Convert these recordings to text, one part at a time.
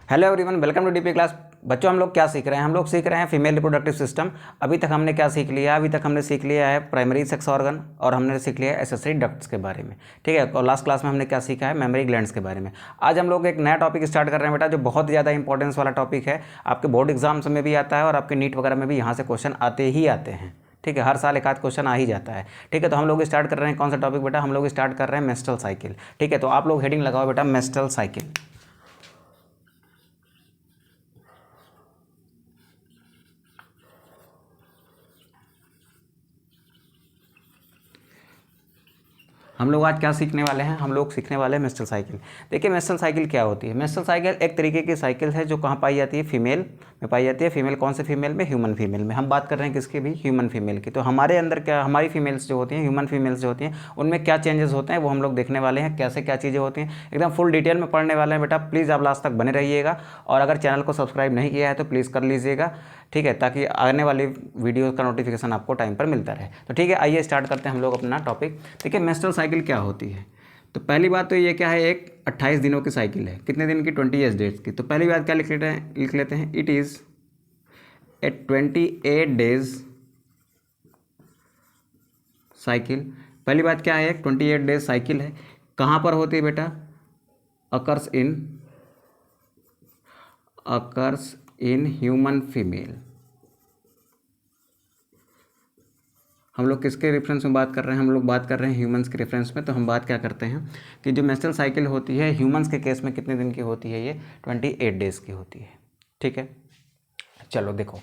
Hello everyone, welcome to DP class. बच्चों, हम लोग क्या सीख रहे हैं? हम लोग सीख रहे हैं फीमेल रिप्रोडक्टिव सिस्टम। अभी तक हमने क्या सीख लिया? अभी तक हमने सीख लिया है प्राइमरी सेक्स ऑर्गन और हमने सीख लिया है एसेसरी डक्ट्स के बारे में। ठीक है, और लास्ट क्लास में हमने क्या सीखा है? मेमोरी ग्लैंड्स के बारे में। आज हम लोग एक नया टॉपिक स्टार्ट कर रहे हैं बेटा, जो बहुत ज़्यादा इंपॉर्टेंस वाला टॉपिक है। आपके बोर्ड एग्जाम्स में भी आता है और आपके नीट वगैरह में भी यहाँ से क्वेश्चन आते ही आते हैं। ठीक है, हर साल एक आध क्वेश्चन आ ही जाता है। ठीक है, तो हम लोग स्टार्ट कर रहे हैं कौन सा टॉपिक बेटा? हम लोग स्टार्ट कर रहे हैं मेंस्ट्रुअल साइकिल। ठीक है, तो आप लोग हेडिंग लगाओ बेटा, मेंस्ट्रुअल साइकिल। हम लोग आज क्या सीखने वाले हैं? हम लोग सीखने वाले हैं मेंस्ट्रुअल साइकिल। देखिए, मेंस्ट्रुअल साइकिल क्या होती है? मेंस्ट्रुअल साइकिल एक तरीके की साइकिल है जो कहाँ पाई जाती है? फीमेल में पाई जाती है। फीमेल कौन से फीमेल में? ह्यूमन फीमेल में। हम बात कर रहे हैं किसकी भी? ह्यूमन फीमेल की। तो हमारे अंदर क्या, हमारी फीमेल्स जो होती हैं, ह्यूमन फीमेल्स जो होती हैं, उनमें क्या चेंजेस होते हैं वो हम लोग देखने वाले हैं। कैसे क्या चीज़ें होती हैं एकदम फुल डिटेल में पढ़ने वाले हैं बेटा। प्लीज़ आप लास्ट तक बने रहिएगा और अगर चैनल को सब्सक्राइब नहीं किया है तो प्लीज़ कर लीजिएगा। ठीक है, ताकि आने वाली वीडियो का नोटिफिकेशन आपको टाइम पर मिलता रहे। तो ठीक है, आइए स्टार्ट करते हैं हम लोग अपना टॉपिक। देखिए, मेंस्ट्रुअल साइकिल क्या होती है? तो पहली बात तो ये क्या है, एक 28 दिनों की साइकिल है। कितने दिन की? 28 डेज की। तो पहली बात क्या लिख लेते हैं? It is a 28 days cycle. पहली बात क्या है? एक 28 डेज साइकिल है। कहाँ पर होती है बेटा? Occurs in human female. हम लोग किसके रेफरेंस में बात कर रहे हैं? हम लोग बात कर रहे हैं ह्यूमंस के रेफरेंस में। तो हम बात क्या करते हैं कि जो मेंस्ट्रुअल साइकिल होती है ह्यूमंस के केस में कितने दिन की होती है? ये 28 डेज़ की होती है। ठीक है, चलो देखो,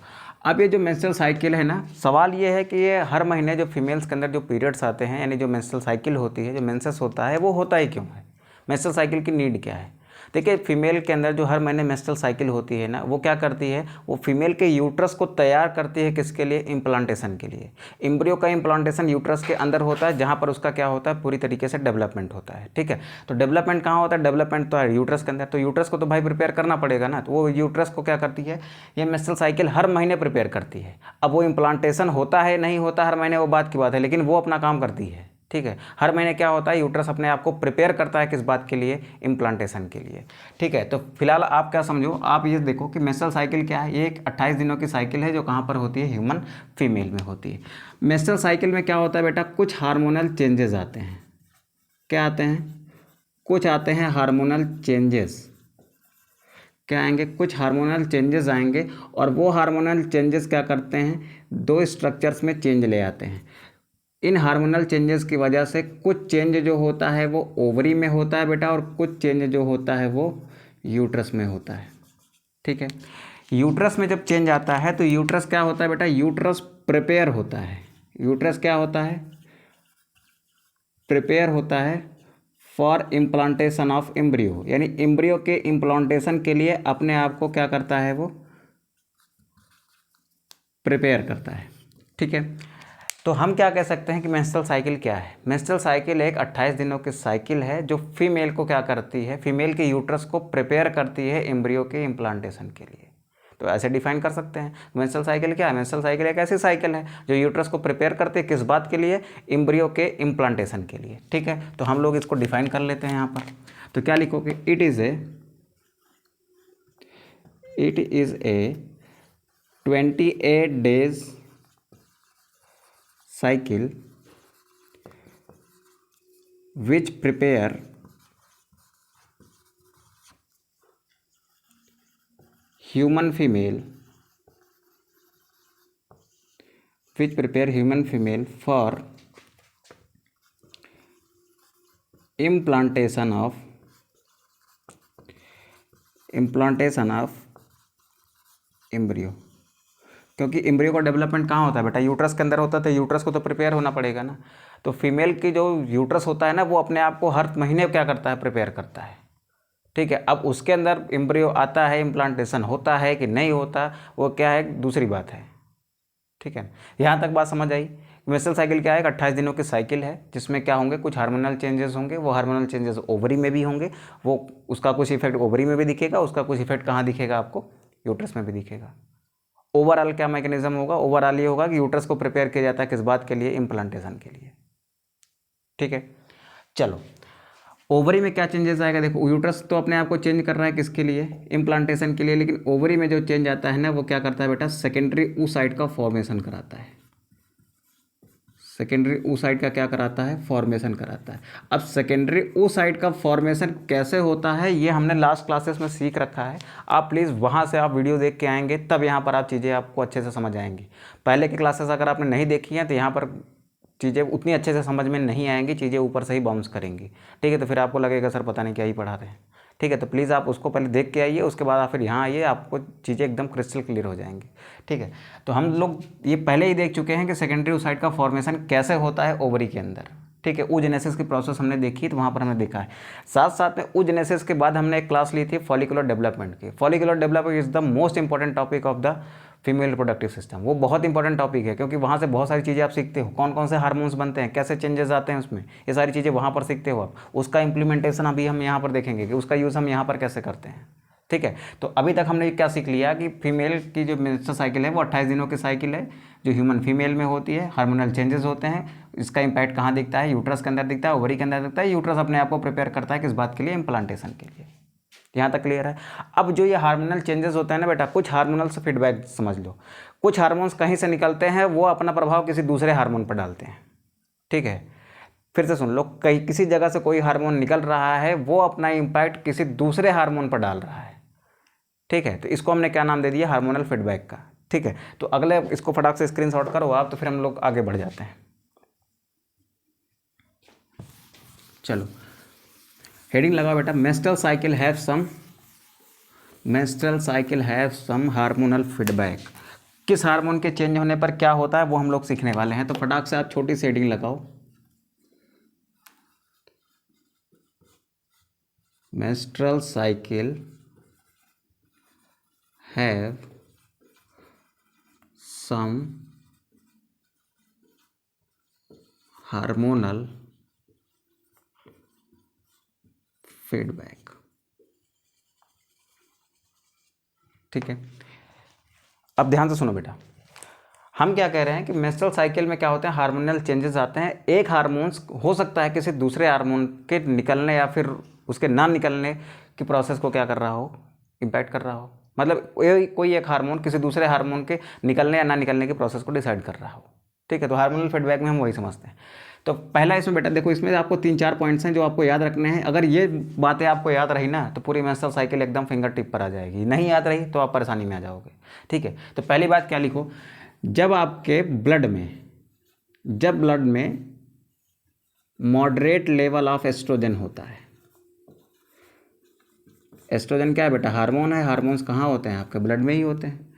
अब ये जो मेंस्ट्रुअल साइकिल है ना, सवाल ये है कि ये हर महीने जो फीमेल्स के अंदर जो पीरियड्स आते हैं, यानी जो मेंस्ट्रुअल साइकिल होती है, जो मेंसेस होता है, वो होता ही क्यों है? मेंस्ट्रुअल साइकिल की नीड क्या है? देखिए, फीमेल के अंदर जो हर महीने मेंस्ट्रुअल साइकिल होती है ना, वो क्या करती है? वो फीमेल के यूट्रस को तैयार करती है किसके लिए? इम्प्लांटेशन के लिए। एम्ब्रियो का इम्प्लांटेशन यूट्रस के अंदर होता है, जहाँ पर उसका क्या होता है? पूरी तरीके से डेवलपमेंट होता है। ठीक है, तो डेवलपमेंट कहाँ होता है? डेवलपमेंट तो है यूट्रस के अंदर। तो यूट्रस को तो भाई प्रिपेयर करना पड़ेगा ना। तो वो यूट्रस को क्या करती है? ये मेंस्ट्रुअल साइकिल हर महीने प्रिपेयर करती है। अब वो इम्प्लांटेशन होता है नहीं होता हर महीने, वो बात की बात है, लेकिन वो अपना काम करती है। ठीक है, हर महीने क्या होता है? यूट्रस अपने आप को प्रिपेयर करता है किस बात के लिए? इम्प्लांटेशन के लिए। ठीक है, तो फिलहाल आप क्या समझो, आप ये देखो कि मेंस्ट्रुअल साइकिल क्या है। ये एक 28 दिनों की साइकिल है जो कहाँ पर होती है? ह्यूमन फीमेल में होती है। मेंस्ट्रुअल साइकिल में क्या होता है बेटा? कुछ हार्मोनल चेंजेस आते हैं। क्या आते हैं? कुछ आते हैं हार्मोनल चेंजेस। क्या आएंगे? कुछ हार्मोनल चेंजेस आएंगे और वो हार्मोनल चेंजेस क्या करते हैं? दो स्ट्रक्चर्स में चेंज ले आते हैं। इन हार्मोनल चेंजेस की वजह से कुछ चेंज जो होता है वो ओवरी में होता है बेटा, और कुछ चेंज जो होता है वो यूट्रस में होता है। ठीक है, यूट्रस में जब चेंज आता है तो यूट्रस क्या होता है बेटा? यूट्रस प्रिपेयर होता है। यूट्रस क्या होता है? प्रिपेयर होता है फॉर इम्प्लांटेशन ऑफ एम्ब्रियो, यानी एम्ब्रियो के इम्प्लांटेशन के लिए अपने आप को क्या करता है? वो प्रिपेयर करता है। ठीक है, तो हम क्या कह सकते हैं कि मेंस्ट्रुअल साइकिल क्या है? मेंस्ट्रुअल साइकिल एक 28 दिनों की साइकिल है जो फीमेल को क्या करती है? फीमेल के यूट्रस को प्रिपेयर करती है एम्ब्रियो के इम्प्लांटेशन के लिए। तो ऐसे डिफाइन कर सकते हैं। मेंस्ट्रुअल साइकिल क्या है? मेंस्ट्रुअल साइकिल एक ऐसी साइकिल है जो यूट्रस को प्रिपेयर करती है किस बात के लिए? एम्ब्रियो के इम्प्लांटेशन के लिए। ठीक है, तो हम लोग इसको डिफाइन कर लेते हैं यहाँ पर। तो क्या लिखोगे? It is a 28 days cycle which prepare human female for implantation of embryo। क्योंकि एम्ब्रियो का डेवलपमेंट कहाँ होता है बेटा? यूट्रस के अंदर होता है, तो यूट्रस को तो प्रिपेयर होना पड़ेगा ना। तो फीमेल की जो यूट्रस होता है ना, वो अपने आप को हर महीने क्या करता है? प्रिपेयर करता है। ठीक है, अब उसके अंदर एम्ब्रियो आता है, इम्प्लांटेशन होता है कि नहीं होता, वो क्या है? दूसरी बात है। ठीक है, यहाँ तक बात समझ आई? मेंस्ट्रुअल साइकिल क्या है? 28 दिनों की साइकिल है जिसमें क्या होंगे? कुछ हार्मोनल चेंजेस होंगे। वो हार्मोनल चेंजेस ओवरी में भी होंगे। वो उसका कुछ इफेक्ट ओवरी में भी दिखेगा, उसका कुछ इफेक्ट कहाँ दिखेगा आपको? यूट्रस में भी दिखेगा। ओवरऑल क्या मैकेनिज्म होगा? ओवरऑल ये होगा कि यूट्रस को प्रिपेयर किया जाता है किस बात के लिए? इम्प्लांटेशन के लिए। ठीक है, चलो ओवरी में क्या चेंजेस आएगा, देखो यूट्रस तो अपने आप को चेंज कर रहा है किसके लिए, इम्प्लांटेशन के लिए, लेकिन ओवरी में जो चेंज आता है ना वो क्या करता है बेटा, सेकेंडरी oocyte का फॉर्मेशन कराता है। सेकेंडरी oocyte का क्या कराता है, फॉर्मेशन कराता है। अब सेकेंडरी oocyte का फॉर्मेशन कैसे होता है ये हमने लास्ट क्लासेस में सीख रखा है। आप प्लीज़ वहाँ से आप वीडियो देख के आएंगे तब यहाँ पर आप चीज़ें आपको अच्छे से समझ आएंगी। पहले की क्लासेस अगर आपने नहीं देखी हैं तो यहाँ पर चीज़ें उतनी अच्छे से समझ में नहीं आएंगी, चीज़ें ऊपर से ही बाउंस करेंगी। ठीक है, तो फिर आपको लगेगा सर पता नहीं क्या ही पढ़ा रहे हैं। ठीक है, तो प्लीज़ आप उसको पहले देख के आइए, उसके बाद आप फिर यहाँ आइए, आपको चीज़ें एकदम क्रिस्टल क्लियर हो जाएंगी। ठीक है, तो हम लोग ये पहले ही देख चुके हैं कि सेकेंडरी oocyte का फॉर्मेशन कैसे होता है ओवरी के अंदर। ठीक है, oogenesis की प्रोसेस हमने देखी तो वहाँ पर हमने देखा है। साथ साथ में oogenesis के बाद हमने एक क्लास ली थी फॉलिकुलर डेवलपमेंट की। Follicular development is the most important topic of the female reproductive system. वो बहुत इंपॉर्टेंट टॉपिक है क्योंकि वहाँ से बहुत सारी चीज़ें आप सीखते हो, कौन कौन से हार्मोन्स बनते हैं, कैसे चेंजेस आते हैं उसमें, ये सारी चीज़ें वहाँ पर सीखते हो आप। उसका इंप्लीमेंटेशन अभी हम यहाँ पर देखेंगे कि उसका यूज़ हम यहाँ पर कैसे करते हैं। ठीक है, तो अभी तक हमने क्या सीख लिया कि फीमेल की जो मेंस्ट्रुअल साइकिल है वो 28 दिनों की साइकिल है जो ह्यूमन फीमेल में होती है। हार्मोनल चेंजेस होते हैं, इसका इंपैक्ट कहाँ दिखता है, यूट्रस के अंदर दिखता है, ओवरी के अंदर दिखता है। यूट्रस अपने आप को प्रिपेयर करता है किस बात के लिए, इम्प्लांटेशन के लिए। यहाँ तक क्लियर है। अब जो ये हार्मोनल चेंजेस होते हैं ना बेटा, कुछ हार्मोनल से फीडबैक समझ लो, कुछ हार्मोन्स कहीं से निकलते हैं, वो अपना प्रभाव किसी दूसरे हार्मोन पर डालते हैं। ठीक है, फिर से सुन लो, कहीं किसी जगह से कोई हार्मोन निकल रहा है, वो अपना इम्पैक्ट किसी दूसरे हार्मोन पर डाल रहा है। ठीक है, तो इसको हमने क्या नाम दे दिया, हार्मोनल फीडबैक का। ठीक है, तो अगले इसको फटाक से स्क्रीनशॉट करो आप, तो फिर हम लोग आगे बढ़ जाते हैं। चलो हेडिंग लगाओ बेटा, menstrual cycle have some hormonal feedback. किस हार्मोन के चेंज होने पर क्या होता है वो हम लोग सीखने वाले हैं। तो फटाक से आप छोटी सी हेडिंग लगाओ, menstrual cycle have some hormonal feedback. ठीक है, अब ध्यान से सुनो बेटा, हम क्या कह रहे हैं कि मेंस्ट्रुअल साइकिल में क्या होते हैं, हार्मोनल चेंजेस आते हैं। एक हार्मोन्स हो सकता है किसी दूसरे हार्मोन के निकलने या फिर उसके ना निकलने की प्रोसेस को क्या कर रहा हो, इम्पैक्ट कर रहा हो। मतलब कोई एक हार्मोन किसी दूसरे हार्मोन के निकलने या ना निकलने की प्रोसेस को डिसाइड कर रहा हो। ठीक है, तो हार्मोनल फीडबैक में हम वही समझते हैं। तो पहला इसमें बेटा देखो, इसमें आपको 3-4 पॉइंट्स हैं जो आपको याद रखने हैं। अगर ये बातें आपको याद रही ना तो पूरी मेंस्ट्रुअल साइकिल एकदम फिंगर टिप पर आ जाएगी। नहीं याद रही तो आप परेशानी में आ जाओगे। ठीक है, तो पहली बात क्या लिखो, जब आपके ब्लड में मॉडरेट लेवल ऑफ एस्ट्रोजन होता है। एस्ट्रोजन क्या है बेटा, हार्मोन है। हार्मोन्स कहाँ होते हैं, आपके ब्लड में ही होते हैं।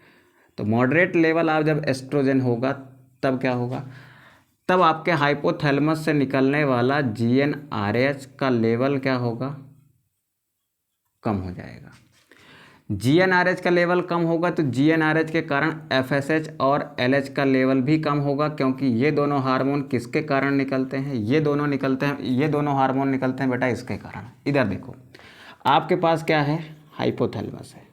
तो मॉडरेट लेवल आप जब एस्ट्रोजन होगा तब क्या होगा, तब आपके हाइपोथैलेमस से निकलने वाला GnRH का लेवल क्या होगा, कम हो जाएगा। GnRH का लेवल कम होगा तो GnRH के कारण FSH और LH का लेवल भी कम होगा, क्योंकि ये दोनों हार्मोन किसके कारण निकलते हैं, ये दोनों हार्मोन निकलते हैं बेटा इसके कारण। इधर देखो, आपके पास क्या है, हाइपोथैलेमस है।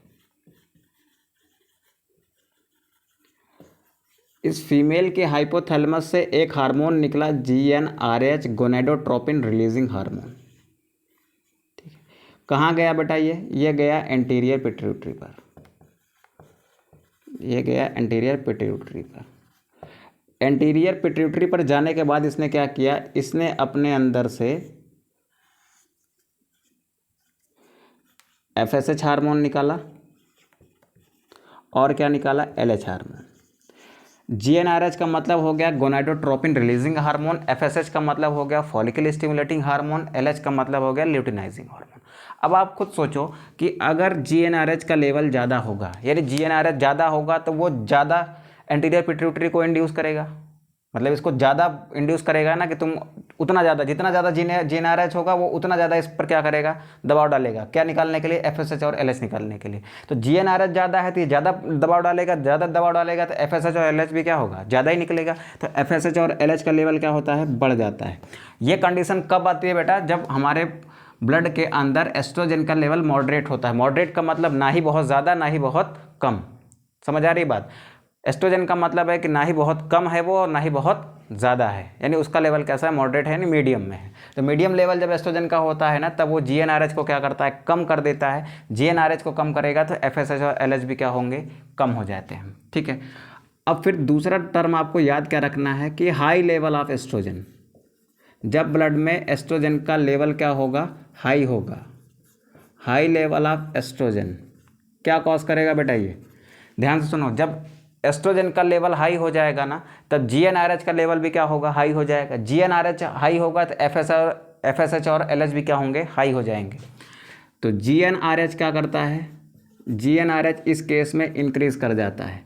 इस फीमेल के हाइपोथैलेमस से एक हार्मोन निकला GnRH, गोनेडोट्रोपिन रिलीजिंग हार्मोन। ठीक है, कहाँ गया बेटा, ये गया एंटीरियर पिट्यूटरी पर। एंटीरियर पिट्यूटरी पर जाने के बाद इसने क्या किया, इसने अपने अंदर से FSH हार्मोन निकाला और क्या निकाला, LH हार्मोन। GnRH का मतलब हो गया गोनाडोट्रोपिन रिलीजिंग हार्मोन, FSH का मतलब हो गया फॉलिकल स्टिमुलेटिंग हार्मोन, LH का मतलब हो गया ल्यूटिनाइजिंग हार्मोन। अब आप खुद सोचो कि अगर GnRH का लेवल ज़्यादा होगा, यानी GnRH ज़्यादा होगा तो वो ज़्यादा एंटीरियर पिट्यूटरी को इंड्यूस करेगा, मतलब इसको ज़्यादा इंड्यूस करेगा ना, कि तुम उतना ज़्यादा, जितना ज़्यादा GnRH होगा वो उतना ज़्यादा इस पर क्या करेगा, दबाव डालेगा। क्या निकालने के लिए, FSH और LH निकालने के लिए। तो GnRH ज़्यादा है तो ये ज़्यादा दबाव डालेगा, तो FSH और LH भी क्या होगा, ज़्यादा ही निकलेगा। तो FSH और LH का लेवल क्या होता है, बढ़ जाता है। ये कंडीशन कब आती है बेटा, जब हमारे ब्लड के अंदर एस्ट्रोजन का लेवल मॉडरेट होता है। मॉडरेट का मतलब ना ही बहुत ज़्यादा ना ही बहुत कम, समझ आ रही बात। एस्ट्रोजन का मतलब है कि ना ही बहुत कम है वो और ना ही बहुत ज़्यादा है, यानी उसका लेवल कैसा है, मॉडरेट है, यानी मीडियम में है। तो मीडियम लेवल जब एस्ट्रोजन का होता है ना, तब वो जीएनआरएच को क्या करता है, कम कर देता है। जीएनआरएच को कम करेगा तो एफएसएच और एलएच भी क्या होंगे, कम हो जाते हैं। ठीक है, अब फिर दूसरा टर्म आपको याद क्या रखना है कि हाई लेवल ऑफ एस्ट्रोजन, जब ब्लड में एस्ट्रोजन का लेवल क्या होगा, हाई होगा। हाई लेवल ऑफ एस्ट्रोजन क्या कॉज करेगा बेटा, ये ध्यान से सुनो, जब एस्ट्रोजन का लेवल हाई हो जाएगा ना, तब जीएनआरएच का लेवल भी क्या होगा, हाई हो जाएगा। जीएनआरएच हाई होगा तो एफएसएच और एलएच भी क्या होंगे, हाई हो जाएंगे। तो जीएनआरएच क्या करता है, जीएनआरएच इस केस में इंक्रीज कर जाता है।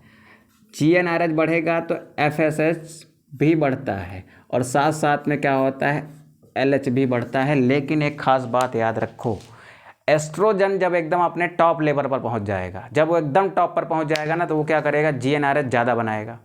जीएनआरएच बढ़ेगा तो एफएसएच भी बढ़ता है और साथ साथ में क्या होता है, एलएच भी बढ़ता है। लेकिन एक खास बात याद रखो, एस्ट्रोजन जब एकदम अपने टॉप लेवल पर पहुंच जाएगा, जब वो एकदम टॉप पर पहुंच जाएगा ना, तो वो क्या करेगा, जीएनआरएच ज़्यादा बनाएगा।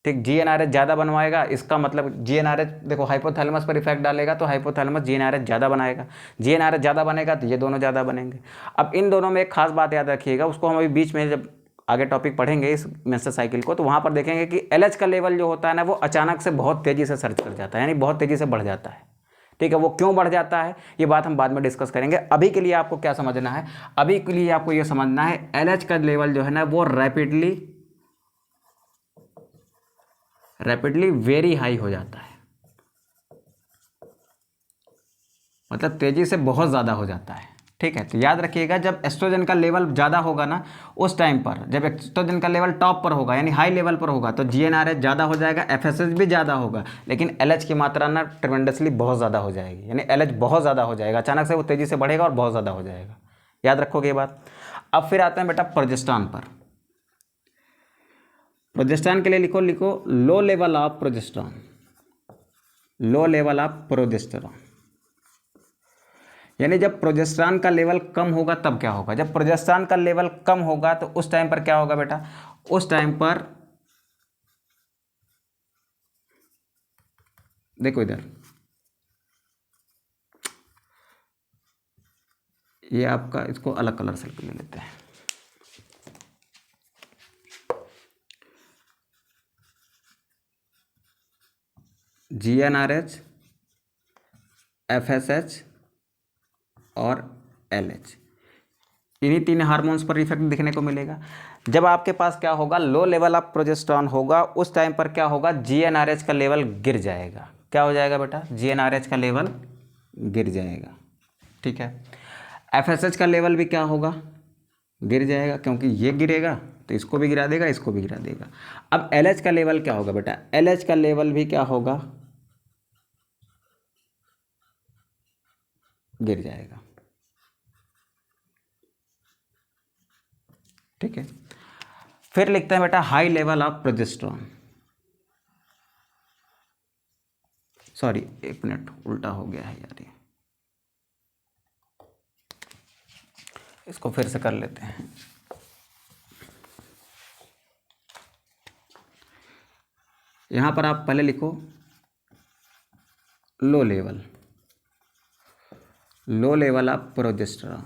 ठीक, जीएनआरएच ज़्यादा बनवाएगा, इसका मतलब जीएनआरएच देखो हाइपोथैलेमस पर इफेक्ट डालेगा, तो हाइपोथैलेमस जीएनआरएच ज़्यादा बनाएगा। जीएनआरएच ज़्यादा बनेगा तो ये दोनों ज़्यादा बनेंगे। अब इन दोनों में एक खास बात याद रखिएगा, उसको हम अभी बीच में जब आगे टॉपिक पढ़ेंगे इस मेंस्ट्रुअल साइकिल को, तो वहाँ पर देखेंगे कि एलएच का लेवल जो होता है ना, वो अचानक से बहुत तेज़ी से सर्च कर जाता है, यानी बहुत तेज़ी से बढ़ जाता है। ठीक है, वो क्यों बढ़ जाता है ये बात हम बाद में डिस्कस करेंगे। अभी के लिए आपको क्या समझना है, अभी के लिए आपको ये समझना है एलएच का लेवल जो है ना, वो रैपिडली वेरी हाई हो जाता है, मतलब तेजी से बहुत ज़्यादा हो जाता है। ठीक है, तो याद रखिएगा, जब एस्ट्रोजन का लेवल ज़्यादा होगा ना, उस टाइम पर जब एस्ट्रोजन का लेवल टॉप पर होगा, यानी हाई लेवल पर होगा, तो जीएनआरएच ज़्यादा हो जाएगा, एफएसएच भी ज़्यादा होगा, लेकिन एलएच की मात्रा ना ट्रेमेंडसली बहुत ज़्यादा हो जाएगी, यानी एलएच बहुत ज़्यादा हो जाएगा, अचानक से वो तेज़ी से बढ़ेगा और बहुत ज़्यादा हो जाएगा। याद रखोगे ये बात। अब फिर आते हैं बेटा प्रोजेस्टेरॉन पर। प्रोजेस्टेरॉन के लिए लिखो low level of progesterone, low level of progesterone, यानी जब प्रोजेस्टेरॉन का लेवल कम होगा तब क्या होगा, जब प्रोजेस्टेरॉन का लेवल कम होगा तो उस टाइम पर क्या होगा बेटा, उस टाइम पर देखो इधर, ये आपका, इसको अलग कलर से ले लेते हैं। जीएनआरएच, एफएसएच और एलएच, इन्हीं तीन हार्मोन्स पर इफेक्ट दिखने को मिलेगा। जब आपके पास क्या होगा, लो लेवल ऑफ प्रोजेस्टेरॉन होगा, उस टाइम पर क्या होगा, जीएनआरएच का लेवल गिर जाएगा। क्या हो जाएगा बेटा, जीएनआरएच का लेवल गिर जाएगा। ठीक है, एफएसएच का लेवल भी क्या होगा, गिर जाएगा, क्योंकि ये गिरेगा तो इसको भी गिरा देगा, इसको भी गिरा देगा। अब एलएच का लेवल क्या होगा बेटा, एलएच का लेवल भी क्या होगा, गिर जाएगा। ठीक है, फिर लिखते हैं बेटा high level of progesterone, sorry एक मिनट उल्टा हो गया है यार, ये इसको फिर से कर लेते हैं। यहां पर आप पहले लिखो low level of progesterone,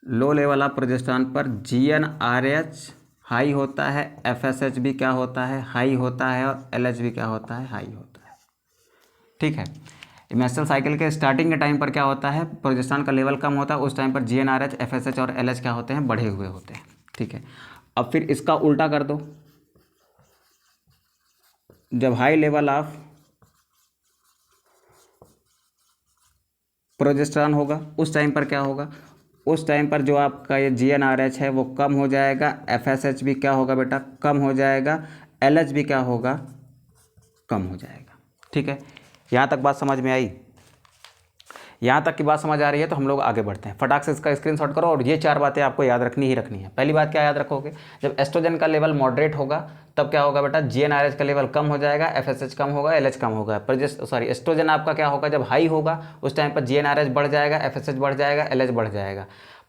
low level of progesterone पर जीएनआरएच हाई होता है, एफएसएच भी क्या होता है, हाई होता है, और एलएच भी क्या होता है, हाई होता है। ठीक है, मेंस्ट्रुअल साइकिल के स्टार्टिंग के टाइम पर क्या होता है, प्रोजेस्टेरॉन का लेवल कम होता है, उस टाइम पर जीएनआरएच, एफएसएच और एलएच क्या होते हैं, बढ़े हुए होते हैं। ठीक है, अब फिर इसका उल्टा कर दो, जब हाई लेवल ऑफ प्रोजेस्टेरॉन होगा उस टाइम पर क्या होगा, उस टाइम पर जो आपका ये जीएनआरएच है वो कम हो जाएगा, एफएसएच भी क्या होगा बेटा, कम हो जाएगा, एलएच भी क्या होगा, कम हो जाएगा। ठीक है, यहाँ तक बात समझ में आई, यहाँ तक की बात समझ आ रही है तो हम लोग आगे बढ़ते हैं। फटाक से इसका स्क्रीनशॉट करो और ये चार बातें आपको याद रखनी ही रखनी है। पहली बात क्या याद रखोगे, जब एस्ट्रोजन का लेवल मॉडरेट होगा तब क्या होगा बेटा, जीएनआरएच का लेवल कम हो जाएगा, एफएसएच कम होगा, एलएच कम होगा। एस्ट्रोजन आपका क्या होगा, जब हाई होगा उस टाइम पर जीएनआरएच बढ़ जाएगा, एफएसएच बढ़ जाएगा, एलएच बढ़ जाएगा।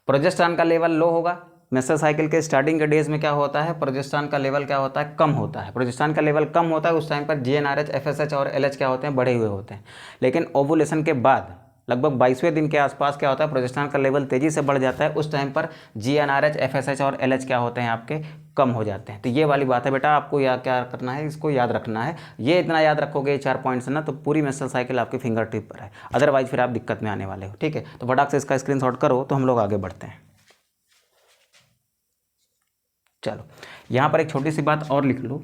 प्रोजेस्टेरॉन का लेवल लो होगा, मेंस्ट्रुअल साइकिल के स्टार्टिंग के डेज में क्या होता है, प्रोजेस्टेरॉन का लेवल क्या होता है, कम होता है। प्रोजेस्टेरॉन का लेवल कम होता है उस टाइम पर जीएनआरएच, एफएसएच और एलएच क्या होते हैं, बढ़े हुए होते हैं। लेकिन ओवुलेशन के बाद लगभग 22वें दिन के आसपास क्या होता है, प्रोजेस्टेरॉन का लेवल तेज़ी से बढ़ जाता है। उस टाइम पर GnRH, FSH और LH क्या होते हैं आपके, कम हो जाते हैं। तो ये वाली बात है बेटा, आपको क्या करना है, इसको याद रखना है। ये इतना याद रखोगे, ये 4 पॉइंट्स ना, तो पूरी मेंस्ट्रुअल साइकिल आपकी फिंगर टिप पर है। अदरवाइज फिर आप दिक्कत में आने वाले हो। ठीक है, तो फटाक से इसका स्क्रीनशॉट करो, तो हम लोग आगे बढ़ते हैं। चलो, यहाँ पर एक छोटी सी बात और लिख लो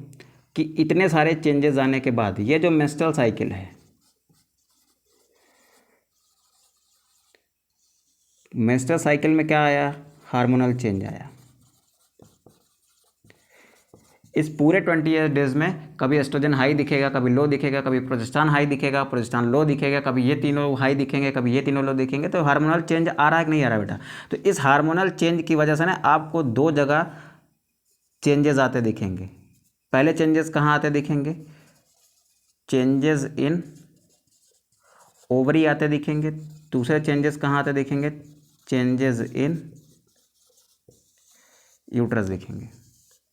कि इतने सारे चेंजेस आने के बाद ये जो मेंस्ट्रुअल साइकिल है, मेंस्ट्रुअल साइकिल में क्या आया, हार्मोनल चेंज आया। इस पूरे 28 डेज में कभी एस्ट्रोजन हाई दिखेगा, कभी लो दिखेगा, कभी प्रोजेस्टेरॉन हाई दिखेगा, प्रोजेस्टेरॉन लो दिखेगा, कभी ये तीनों हाई दिखेंगे, कभी ये तीनों लो दिखेंगे। तो हार्मोनल चेंज आ रहा है कि नहीं आ रहा बेटा। तो इस हार्मोनल चेंज की वजह से ना आपको 2 जगह चेंजेस आते दिखेंगे। पहले चेंजेस कहाँ आते दिखेंगे, चेंजेस इन ओवरी आते दिखेंगे। दूसरे चेंजेस कहाँ आते दिखेंगे, चेंजेस इन यूट्रस दिखेंगे।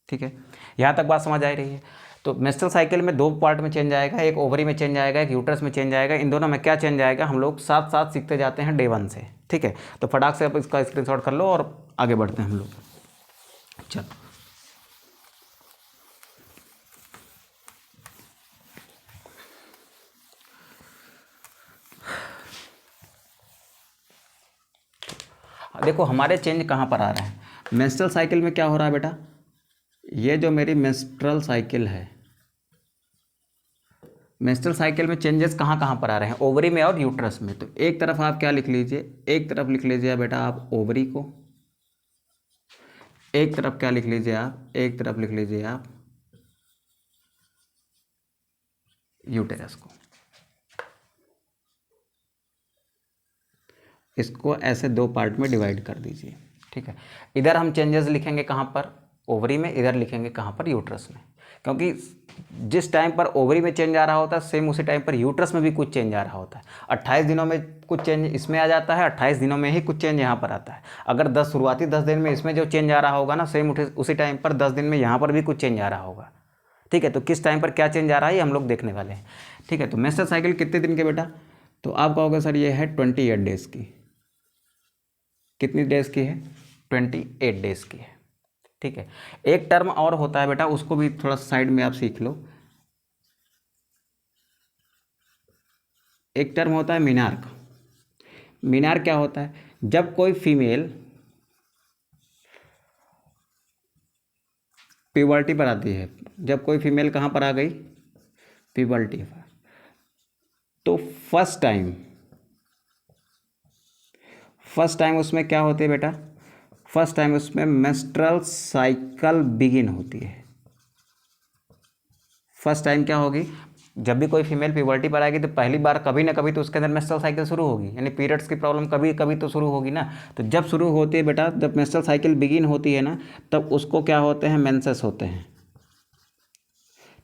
ठीक है, यहाँ तक बात समझ आ रही है। तो मेंस्ट्रुअल साइकिल में 2 पार्ट में चेंज आएगा, एक ओवरी में चेंज आएगा, एक यूट्रस में चेंज आएगा। इन दोनों में क्या चेंज आएगा, हम लोग साथ साथ सीखते जाते हैं डे 1 से। ठीक है, तो फटाक से आप इसका स्क्रीनशॉट कर लो और आगे बढ़ते हैं हम लोग। चलो, देखो हमारे चेंज कहाँ पर आ रहे हैं। मेंस्ट्रुअल साइकिल में क्या हो रहा है बेटा, ये जो मेरी मेंस्ट्रुअल साइकिल है, मेंस्ट्रुअल साइकिल में चेंजेस कहाँ कहाँ पर आ रहे हैं, ओवरी में और यूट्रस में। तो एक तरफ आप क्या लिख लीजिए, एक तरफ लिख लीजिए बेटा आप ओवरी को, एक तरफ क्या लिख लीजिए आप, एक तरफ लिख लीजिए आप यूटेरस को। इसको ऐसे 2 पार्ट में डिवाइड कर दीजिए। ठीक है, इधर हम चेंजेस लिखेंगे कहाँ पर, ओवरी में, इधर लिखेंगे कहाँ पर, यूट्रस में। क्योंकि जिस टाइम पर ओवरी में चेंज आ रहा होता है, सेम उसी टाइम पर यूट्रस में भी कुछ चेंज आ रहा होता है। 28 दिनों में कुछ चेंज इसमें आ जाता है, 28 दिनों में ही कुछ चेंज यहाँ पर आता है। अगर शुरुआती 10 दिन में इसमें जो चेंज आ रहा होगा ना, सेम उसी टाइम पर 10 दिन में यहाँ पर भी कुछ चेंज आ रहा होगा। ठीक है, तो किस टाइम पर क्या चेंज आ रहा है ये हम लोग देखने वाले हैं। ठीक है, तो मेंस्ट्रुअल साइकिल कितने दिन के बेटा, तो आप कहोगे सर ये है 28 डेज की। कितनी डेज की है, 28 डेज की है। ठीक है, एक टर्म और होता है बेटा, उसको भी थोड़ा साइड में आप सीख लो। एक टर्म होता है मीनार्क। मीनार्क क्या होता है, जब कोई फीमेल प्यूबर्टी पर आती है, जब कोई फीमेल कहाँ पर आ गई, प्यूबर्टी पर, तो फर्स्ट टाइम उसमें क्या होती है बेटा, फर्स्ट टाइम उसमें मेंस्ट्रुअल साइकिल बिगिन होती है। फर्स्ट टाइम क्या होगी, जब भी कोई फीमेल प्यूबर्टी पर आएगी तो पहली बार कभी ना कभी तो उसके अंदर मेंस्ट्रुअल साइकिल शुरू होगी, यानी पीरियड्स की प्रॉब्लम कभी कभी तो शुरू होगी ना। तो जब शुरू होती है बेटा, जब मेंस्ट्रुअल साइकिल बिगिन होती है ना, तब उसको क्या होते हैं, मेंसेस होते हैं।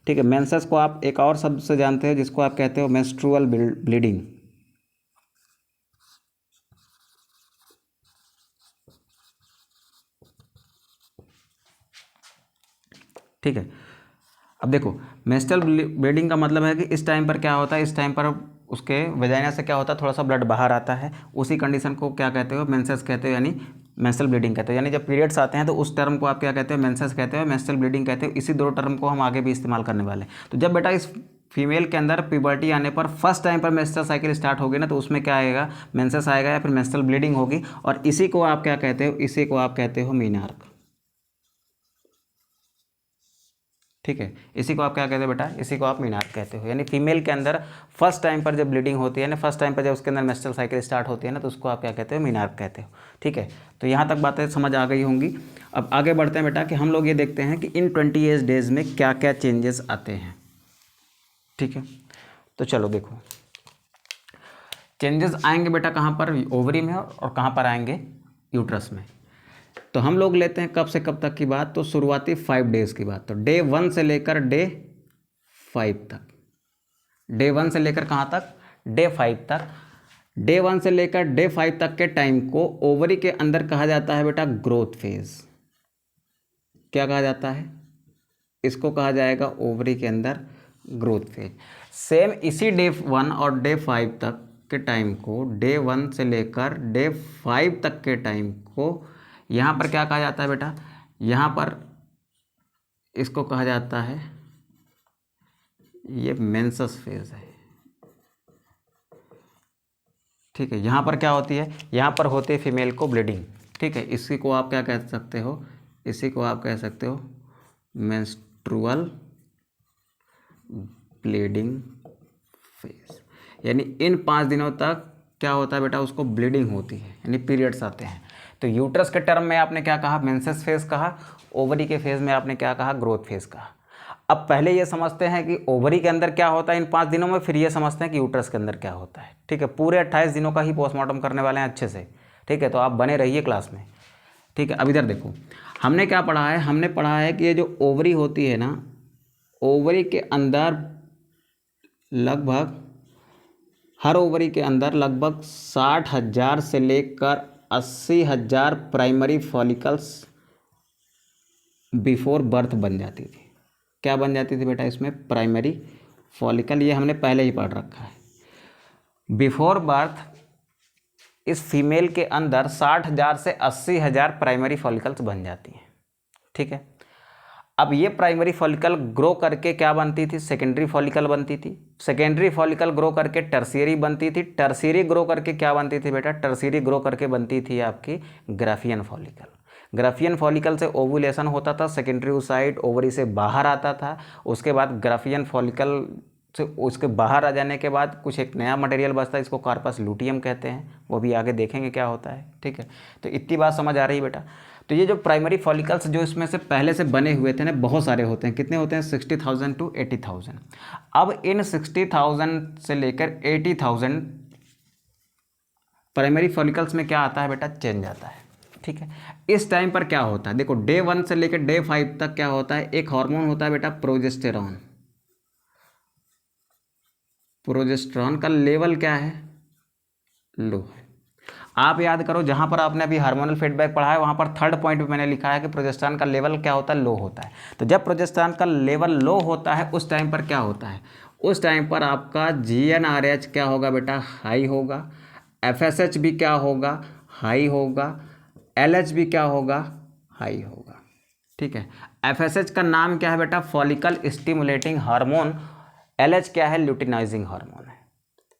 ठीक है, मेंसेस को आप एक और शब्द से जानते हो जिसको आप कहते हो मेंस्ट्रुअल ब्लीडिंग। ठीक है, अब देखो मेंस्ट्रुअल ब्लीडिंग का मतलब है कि इस टाइम पर क्या होता है, इस टाइम पर उसके वेजाइना से क्या होता है, थोड़ा सा ब्लड बाहर आता है। उसी कंडीशन को क्या कहते हो, मेंसेस कहते हो, यानी मेंस्ट्रुअल ब्लीडिंग कहते हो। यानी जब पीरियड्स आते हैं तो उस टर्म को आप क्या कहते हो, मेंसेस कहते हो, मेंस्ट्रुअल ब्लीडिंग कहते हो। इसी 2 टर्म को हम आगे भी इस्तेमाल करने वाले हैं। तो जब बेटा इस फीमेल के अंदर प्यूबर्टी आने पर फर्स्ट टाइम पर मेंस्ट्रुअल साइकिल स्टार्ट होगी ना, तो उसमें क्या आएगा, मेंसेस आएगा या फिर मेंस्ट्रुअल ब्लीडिंग होगी। और इसी को आप क्या कहते हो, इसी को आप कहते हो मीनार्क। ठीक है, इसी को आप क्या कहते हो बेटा, इसी को आप मीनार्क कहते हो। यानी फीमेल के अंदर फर्स्ट टाइम पर जब ब्लीडिंग होती है ना, फर्स्ट टाइम पर जब उसके अंदर मेंस्ट्रुअल साइकिल स्टार्ट होती है ना, तो उसको आप क्या कहते हो, मीनार्क कहते हो। ठीक है, तो यहाँ तक बातें समझ आ गई होंगी। अब आगे बढ़ते हैं बेटा कि हम लोग ये देखते हैं कि इन 28 डेज में क्या क्या चेंजेस आते हैं। ठीक है, तो चलो देखो, चेंजेस आएंगे बेटा कहाँ पर, ओवरी में, और कहाँ पर आएंगे, यूट्रस में। तो हम लोग लेते हैं कब से कब तक की बात, तो शुरुआती 5 डेज की बात। तो डे 1 से लेकर डे 5 तक, डे 1 से लेकर कहाँ तक, डे 5 तक। डे 1 से लेकर डे 5 तक के टाइम को ओवरी के अंदर कहा जाता है बेटा ग्रोथ फेज। क्या कहा जाता है, इसको कहा जाएगा ओवरी के अंदर ग्रोथ फेज। सेम इसी डे 1 और डे 5 तक के टाइम को, डे 1 से लेकर डे 5 तक के टाइम को यहाँ पर क्या कहा जाता है बेटा, यहाँ पर इसको कहा जाता है, ये मेंसस फेज है। ठीक है, यहाँ पर क्या होती है, यहाँ पर होती है फीमेल को ब्लीडिंग। ठीक है, इसी को आप क्या कह सकते हो, इसी को आप कह सकते हो मेंस्ट्रुअल ब्लीडिंग फेज। यानी इन 5 दिनों तक क्या होता है बेटा, उसको ब्लीडिंग होती है, यानी पीरियड्स आते हैं। तो यूट्रस के टर्म में आपने क्या कहा, मेंसेस फेज कहा। ओवरी के फेज में आपने क्या कहा, ग्रोथ फेज कहा। अब पहले ये समझते हैं कि ओवरी के अंदर क्या होता है इन 5 दिनों में, फिर ये समझते हैं कि यूट्रस के अंदर क्या होता है। ठीक है, पूरे 28 दिनों का ही पोस्टमार्टम करने वाले हैं अच्छे से। ठीक है, तो आप बने रहिए क्लास में। ठीक है, अब इधर देखो, हमने क्या पढ़ा है, हमने पढ़ा है कि ये जो ओवरी होती है ना, ओवरी के अंदर लगभग, हर ओवरी के अंदर लगभग 60,000 से लेकर 80,000 प्राइमरी फॉलिकल्स बिफोर बर्थ बन जाती थी। क्या बन जाती थी बेटा इसमें, प्राइमरी फॉलिकल, ये हमने पहले ही पढ़ रखा है। बिफोर बर्थ इस फीमेल के अंदर 60,000 से 80,000 प्राइमरी फॉलिकल्स बन जाती हैं। ठीक है, अब ये प्राइमरी फॉलिकल ग्रो करके क्या बनती थी, सेकेंडरी फॉलिकल बनती थी। सेकेंडरी फॉलिकल ग्रो करके टर्शियरी बनती थी। टर्शियरी ग्रो करके क्या बनती थी बेटा, टर्शियरी ग्रो करके बनती थी आपकी ग्राफियन फॉलिकल। ग्राफियन फॉलिकल से ओवुलेशन होता था, सेकेंडरी ओसाइट ओवरी से बाहर आता था। उसके बाद ग्राफियन फॉलिकल से उसके बाहर आ जाने के बाद कुछ एक नया मटेरियल बचता है, इसको कार्पस लूटियम कहते हैं, वो भी आगे देखेंगे क्या होता है। ठीक है, तो इतनी बात समझ आ रही बेटा। तो ये जो प्राइमरी फॉलिकल्स जो इसमें से पहले से बने हुए थे ना, बहुत सारे होते हैं। कितने होते हैं, 60,000 to 80,000। अब इन 60,000 से लेकर 80,000 प्राइमरी फॉलिकल्स में क्या आता है बेटा, चेंज आता है। ठीक है, इस टाइम पर क्या होता है, देखो डे 1 से लेकर डे 5 तक क्या होता है, एक हार्मोन होता है बेटा प्रोजेस्टेरॉन। प्रोजेस्टेरॉन का लेवल क्या है, लो है। आप याद करो, जहां पर आपने अभी हार्मोनल फीडबैक पढ़ा है वहां पर थर्ड पॉइंट में मैंने लिखा है कि प्रोजेस्टेरॉन का लेवल क्या होता है, लो होता है। तो जब प्रोजेस्टेरॉन का लेवल लो होता है उस टाइम पर क्या होता है, उस टाइम पर आपका GnRH क्या होगा बेटा, हाई होगा। FSH भी क्या होगा, हाई होगा। LH भी क्या होगा, हाई होगा। ठीक है, FSH का नाम क्या है बेटा, फॉलिकल स्टिमुलेटिंग हार्मोन। LH क्या है, ल्यूटिनाइजिंग हार्मोन है।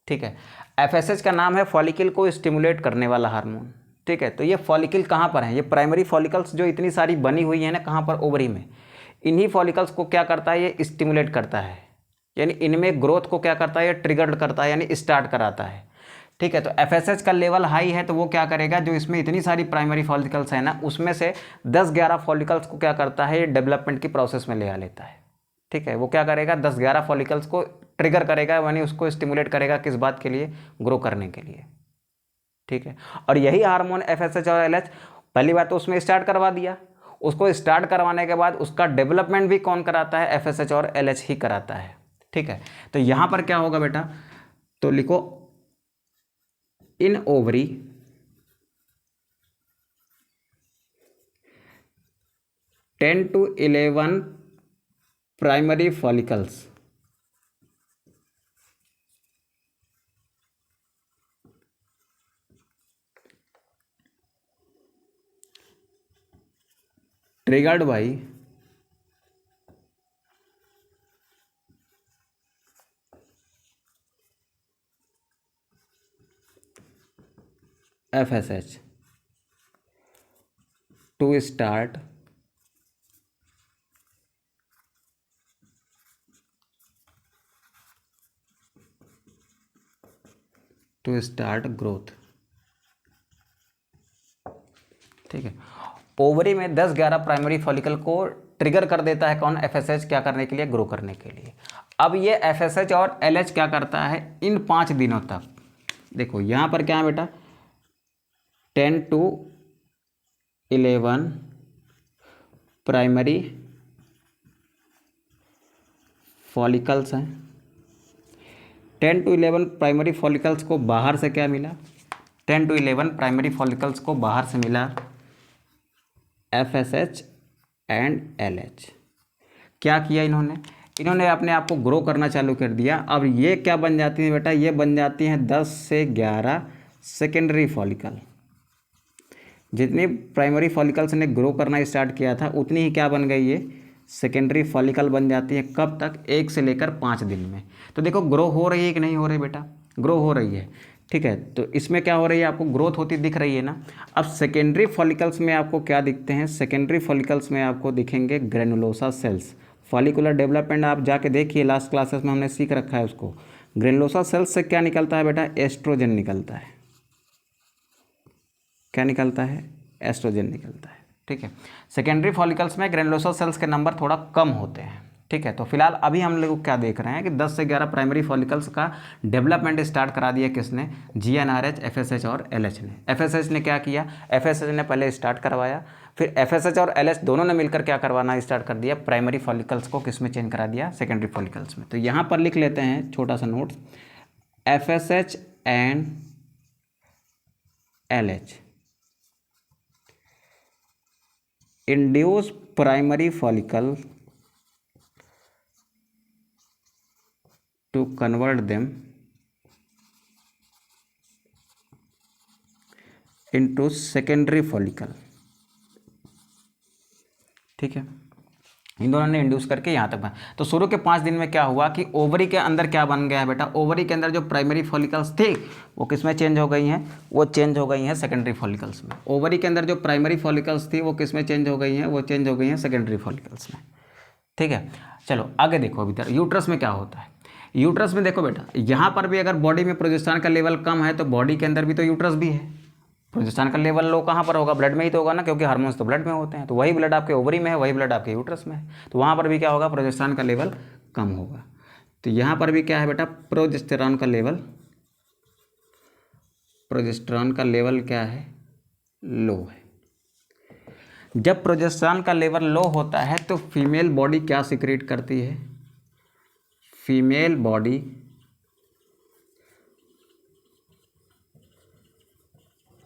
ठीक है, FSH का नाम है फॉलिकल को स्टिमुलेट करने वाला हार्मोन। ठीक है, तो ये फॉलिकल कहाँ पर है, ये प्राइमरी फॉलिकल्स जो इतनी सारी बनी हुई है ना, कहाँ पर, ओवरी में। इन्हीं फॉलिकल्स को क्या करता है, ये स्टिमुलेट करता है, यानी इनमें ग्रोथ को क्या करता है, ये ट्रिगर्ड करता है, यानी स्टार्ट कराता है। ठीक है, तो FSH का लेवल हाई है तो वो क्या करेगा, जो इसमें इतनी सारी प्राइमरी फॉलिकल्स है ना, उसमें से 10-11 फॉलिकल्स को क्या करता है, ये डेवलपमेंट की प्रोसेस में ले आ लेता है। ठीक है, वो क्या करेगा, 10-11 फॉलिकल्स को ट्रिगर करेगा, यानी उसको स्टिमुलेट करेगा, किस बात के लिए, ग्रो करने के लिए। ठीक है, और यही हार्मोन FSH और LH पहली बात तो उसमें स्टार्ट करवा दिया, उसको स्टार्ट करवाने के बाद उसका डेवलपमेंट भी कौन कराता है, FSH और LH ही कराता है। ठीक है, तो यहां पर क्या होगा बेटा, तो लिखो in ovary 10 to 11 primary follicles triggered by FSH to start growth. ठीक है, ओवरी में 10-11 प्राइमरी फॉलिकल को ट्रिगर कर देता है कौन, FSH, क्या करने के लिए, ग्रो करने के लिए। अब ये FSH और LH क्या करता है इन 5 दिनों तक, देखो यहाँ पर क्या है बेटा, 10 to 11 प्राइमरी फॉलिकल्स हैं। 10 to 11 प्राइमरी फॉलिकल्स को बाहर से क्या मिला, 10 to 11 प्राइमरी फॉलिकल्स को बाहर से मिला FSH एंड LH। क्या किया इन्होंने, इन्होंने अपने आप को ग्रो करना चालू कर दिया। अब ये क्या बन जाती है बेटा, ये बन जाती हैं 10 से 11 सेकेंडरी फॉलिकल। जितनी प्राइमरी फॉलिकल्स ने ग्रो करना स्टार्ट किया था उतनी ही क्या बन गई, ये सेकेंडरी फॉलिकल बन जाती है। कब तक, 1 से लेकर 5 दिन में। तो देखो ग्रो हो रही है कि नहीं हो रही बेटा, ग्रो हो रही है। ठीक है, तो इसमें क्या हो रही है, आपको ग्रोथ होती दिख रही है ना। अब सेकेंडरी फॉलिकल्स में आपको क्या दिखते हैं, सेकेंडरी फॉलिकल्स में आपको दिखेंगे ग्रेनुलोसा सेल्स। फॉलिकुलर डेवलपमेंट आप जाके देखिए, लास्ट क्लासेस में हमने सीख रखा है उसको। ग्रेनुलोसा सेल्स से क्या निकलता है बेटा, एस्ट्रोजन निकलता है। क्या निकलता है, एस्ट्रोजन निकलता है। ठीक है, सेकेंडरी फॉलिकल्स में ग्रेनुलोसा सेल्स के नंबर थोड़ा कम होते हैं। ठीक है, तो फिलहाल अभी हम लोग क्या देख रहे हैं कि 10 से 11 प्राइमरी फॉलिकल्स का डेवलपमेंट स्टार्ट करा दिया किसने, GnRH, FSH और LH ने। FSH ने क्या किया, FSH ने पहले स्टार्ट करवाया, फिर FSH और LH दोनों ने मिलकर क्या करवाना स्टार्ट कर दिया, प्राइमरी फॉलिकल्स को किस में चेंज करा दिया, सेकेंडरी फॉलिकल्स में। तो यहाँ पर लिख लेते हैं छोटा सा notes, FSH and LH induce primary follicle to convert them into secondary follicle। ठीक है, इन दोनों ने इंड्यूस करके यहाँ तक बना। तो शुरू के 5 दिन में क्या हुआ कि ओवरी के अंदर क्या बन गया है बेटा, ओवरी के अंदर जो प्राइमरी फॉलिकल्स थी वो किस में चेंज हो गई हैं, वो चेंज हो गई हैं सेकेंडरी फॉलिकल्स में। ओवरी के अंदर जो प्राइमरी फॉलिकल्स थी वो किस में चेंज हो गई हैं, वो चेंज हो गई हैं सेकेंडरी फॉलिकल्स में। ठीक है, चलो आगे देखो। अभी तक यूट्रस में क्या होता है, यूट्रस में देखो बेटा, यहाँ पर भी अगर बॉडी में प्रोजेस्टेरॉन का लेवल कम है तो बॉडी के अंदर भी तो यूट्रस भी है। प्रोजेस्टेरॉन का लेवल लो कहाँ पर होगा, ब्लड में ही तो होगा ना, क्योंकि हार्मोन्स तो ब्लड में होते हैं। तो वही ब्लड आपके ओवरी में है, वही ब्लड आपके यूट्रस में है, तो वहाँ पर भी क्या होगा, प्रोजेस्टेरॉन का लेवल कम होगा। तो यहाँ पर भी क्या है बेटा, प्रोजेस्टेरॉन का लेवल, प्रोजेस्टेरॉन का लेवल क्या है, लो है। जब प्रोजेस्टेरॉन का लेवल लो होता है तो फीमेल बॉडी क्या सिक्रेट करती है, फीमेल बॉडी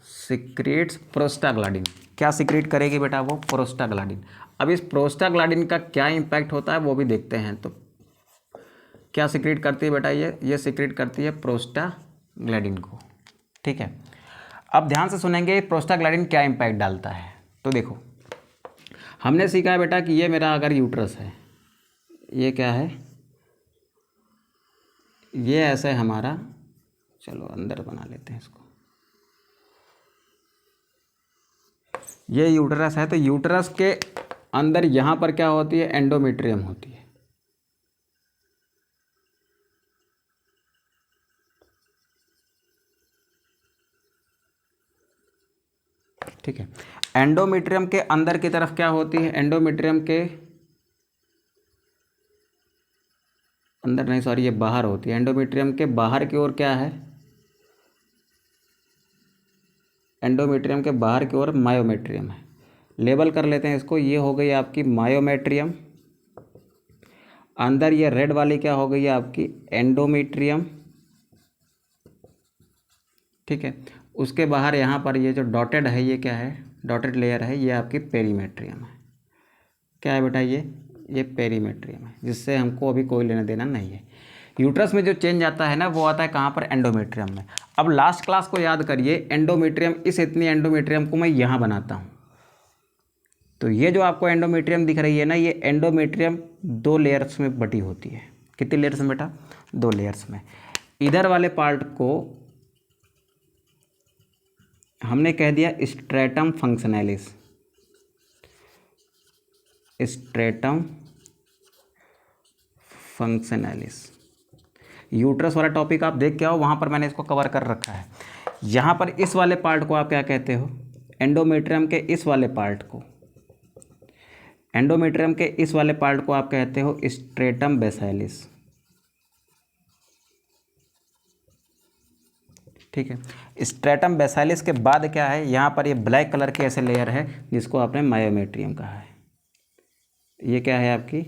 सिक्रेट्स प्रोस्टाग्लैंडिन। क्या सिक्रेट करेगी बेटा, वो प्रोस्टाग्लैंडिन। अब इस प्रोस्टाग्लैंडिन का क्या इंपैक्ट होता है वो भी देखते हैं। तो क्या सिक्रेट करती है बेटा, ये सिक्रेट करती है प्रोस्टाग्लैंडिन को। ठीक है, अब ध्यान से सुनेंगे प्रोस्टाग्लैंडिन क्या इंपैक्ट डालता है। तो देखो, हमने सीखा है बेटा कि ये मेरा अगर यूट्रस है, ये क्या है, ये ऐसा है हमारा, चलो अंदर बना लेते हैं इसको, ये यूट्रस है। तो यूट्रस के अंदर यहाँ पर क्या होती है, एंडोमेट्रियम होती है। ठीक है, एंडोमेट्रियम के अंदर की तरफ क्या होती है, एंडोमेट्रियम के अंदर नहीं, सॉरी, ये बाहर होती है। एंडोमेट्रियम के बाहर की ओर क्या है, एंडोमेट्रियम के बाहर की ओर मायोमेट्रियम है। लेबल कर लेते हैं इसको, ये हो गई आपकी मायोमेट्रियम। अंदर ये रेड वाली क्या हो गई है आपकी, एंडोमेट्रियम। ठीक है, उसके बाहर यहाँ पर ये जो डॉटेड है, ये क्या है, डॉटेड लेयर है, ये आपकी पेरीमेट्रियम है। क्या है बेटा, ये पेरीमेट्रियम है, जिससे हमको अभी कोई लेना देना नहीं है। यूट्रस में जो चेंज आता है ना, वो आता है कहाँ पर, एंडोमेट्रियम में। अब लास्ट क्लास को याद करिए, एंडोमेट्रियम, इस इतनी एंडोमेट्रियम को मैं यहाँ बनाता हूँ। तो ये जो आपको एंडोमेट्रियम दिख रही है ना, ये एंडोमेट्रियम 2 लेयर्स में बटी होती है। कितनी लेयर्स में बेटा, 2 लेयर्स में। इधर वाले पार्ट को हमने कह दिया स्ट्रेटम फंक्शनैलिस, स्ट्रेटम फंक्शनैलिस। यूट्रस वाला टॉपिक आप देख के आओ, वहाँ पर मैंने इसको कवर कर रखा है। यहाँ पर इस वाले पार्ट को आप क्या कहते हो, एंडोमेट्रियम के इस वाले पार्ट को, एंडोमेट्रियम के इस वाले पार्ट को आप कहते हो स्ट्रेटम बेसाइलिस। ठीक है, स्ट्रेटम बेसाइलिस के बाद क्या है, यहाँ पर ये ब्लैक कलर की ऐसे लेयर है जिसको आपने मायोमेट्रियम कहा है। ये क्या है आपकी,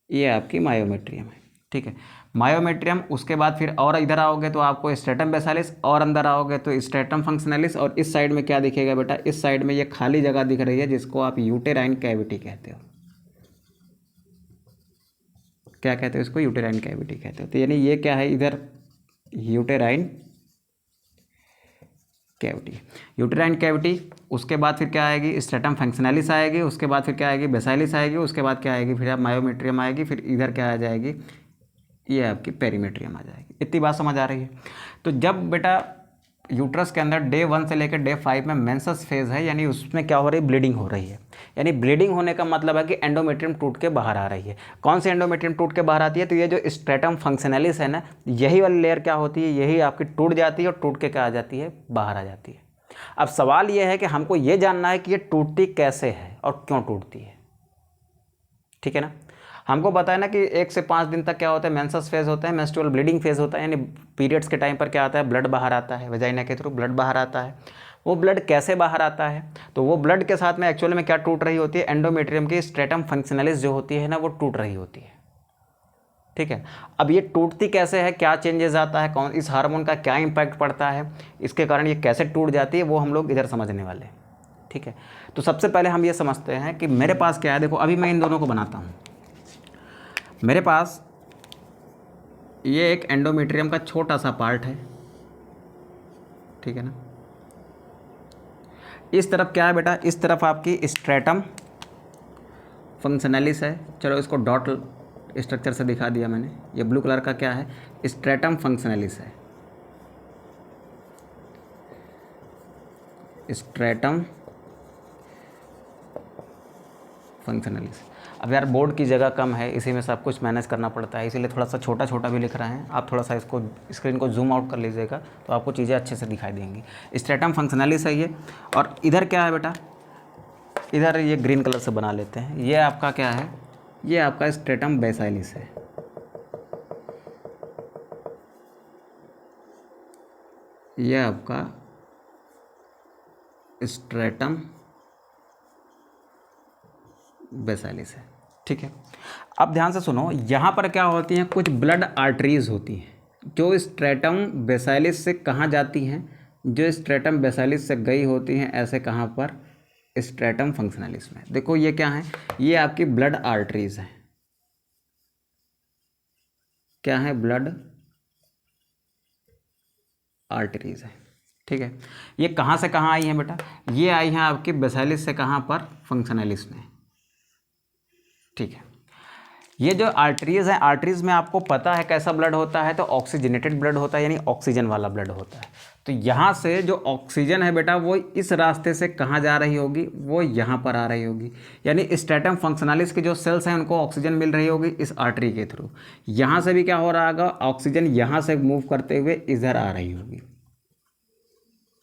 ये आपकी मायोमेट्रियम है। ठीक है, मायोमेट्रियम, उसके बाद फिर और इधर आओगे तो आपको स्ट्रेटम बेसाइलिस, और अंदर आओगे तो स्ट्रेटम फंक्शनैलिस, और इस साइड में क्या दिखेगा बेटा, इस साइड में ये खाली जगह दिख रही है जिसको आप यूटेराइन कैविटी कहते हो। क्या कहते हैं इसको, यूटेराइन कैविटी कहते हैं। तो यानी ये क्या है इधर, यूटेराइन कैविटी, यूटेराइन कैविटी। उसके बाद फिर क्या आएगी, स्ट्रेटम फंक्शनलिस आएगी, उसके बाद फिर क्या आएगी, बेसाइलिस आएगी, उसके बाद क्या आएगी, फिर आप मायोमेट्रियम आएगी, फिर इधर क्या आ जाएगी, ये आपकी पेरीमेट्रियम आ जाएगी। इतनी बात समझ आ रही है। तो जब बेटा यूट्रस के अंदर डे 1 से लेकर डे 5 में मेंसेस फेज है, यानी उसमें क्या हो रही है, ब्लीडिंग हो रही है। यानी ब्लीडिंग होने का मतलब है कि एंडोमेट्रियम टूट के बाहर आ रही है। कौन सी एंडोमेट्रियम टूट के बाहर आती है, तो ये जो स्ट्रेटम फंक्शनलिस है ना, यही वाली लेयर क्या होती है, यही आपकी टूट जाती है और टूट के क्या आ जाती है, बाहर आ जाती है। अब सवाल ये है कि हमको ये जानना है कि ये टूटती कैसे है और क्यों टूटती है, ठीक है ना। हमको पता है ना कि 1 से 5 दिन तक क्या होता है, मेंसेस फेज होता है, मेंस्ट्रुअल ब्लीडिंग फेज होता है, यानी पीरियड्स के टाइम पर क्या आता है, ब्लड बाहर आता है, वेजाइना के थ्रू ब्लड बाहर आता है। वो ब्लड कैसे बाहर आता है, तो वो ब्लड के साथ में एक्चुअली में क्या टूट रही होती है, एंडोमेट्रियम की स्ट्रेटम फंक्शनलिस जो होती है ना, वो टूट रही होती है, ठीक है। अब ये टूटती कैसे है, क्या चेंजेस आता है, कौन इस हार्मोन का क्या इंपैक्ट पड़ता है, इसके कारण ये कैसे टूट जाती है, वो हम लोग इधर समझने वाले हैं, ठीक है। तो सबसे पहले हम ये समझते हैं कि मेरे पास क्या है। देखो अभी मैं इन दोनों को बनाता हूँ। मेरे पास ये एक एंडोमेट्रियम का छोटा सा पार्ट है, ठीक है ना। इस तरफ क्या है बेटा, इस तरफ आपकी स्ट्रेटम फंक्शनलिस है। चलो इसको डॉट स्ट्रक्चर से दिखा दिया मैंने। ये ब्लू कलर का क्या है, स्ट्रेटम फंक्शनलिस है, स्ट्रेटम फंक्शनलिस। अब यार बोर्ड की जगह कम है, इसी में सब कुछ मैनेज करना पड़ता है, इसीलिए थोड़ा सा छोटा छोटा भी लिख रहे हैं। आप थोड़ा सा इसको स्क्रीन को जूम आउट कर लीजिएगा तो आपको चीज़ें अच्छे से दिखाई देंगी। स्ट्रेटम फंक्शनलिस है ये। और इधर क्या है बेटा, इधर ये ग्रीन कलर से बना लेते हैं। ये आपका क्या है, ये आपका स्ट्रेटम बेसाइलिस है। ये आपका स्ट्रेटम बेसाइलिस है, ठीक है। अब ध्यान से सुनो, यहाँ पर क्या होती हैं, कुछ ब्लड आर्टरीज होती हैं जो स्ट्रेटम बेसाइलिस से कहाँ जाती हैं, जो स्ट्रेटम बेसाइलिस से गई होती हैं, ऐसे कहाँ पर, स्ट्रेटम फंक्शनलिस में। देखो ये क्या है, ये आपकी ब्लड आर्टरीज हैं। क्या है, ब्लड आर्टरीज है, ठीक है। ये कहाँ से कहाँ आई हैं बेटा, ये आई हैं आपकी बेसाइलिस से कहाँ पर, फंक्शनलिस में, ठीक है। ये जो आर्टरीज हैं, आर्टरीज में आपको पता है कैसा ब्लड होता है, तो ऑक्सीजनेटेड ब्लड होता है, यानी ऑक्सीजन वाला ब्लड होता है। तो यहाँ से जो ऑक्सीजन है बेटा, वो इस रास्ते से कहाँ जा रही होगी, वो यहाँ पर आ रही होगी। यानी स्ट्रेटम फंक्शनलिस के जो सेल्स हैं उनको ऑक्सीजन मिल रही होगी इस आर्टरी के थ्रू। यहाँ से भी क्या हो रहा होगा, ऑक्सीजन यहाँ से मूव करते हुए इधर आ रही होगी,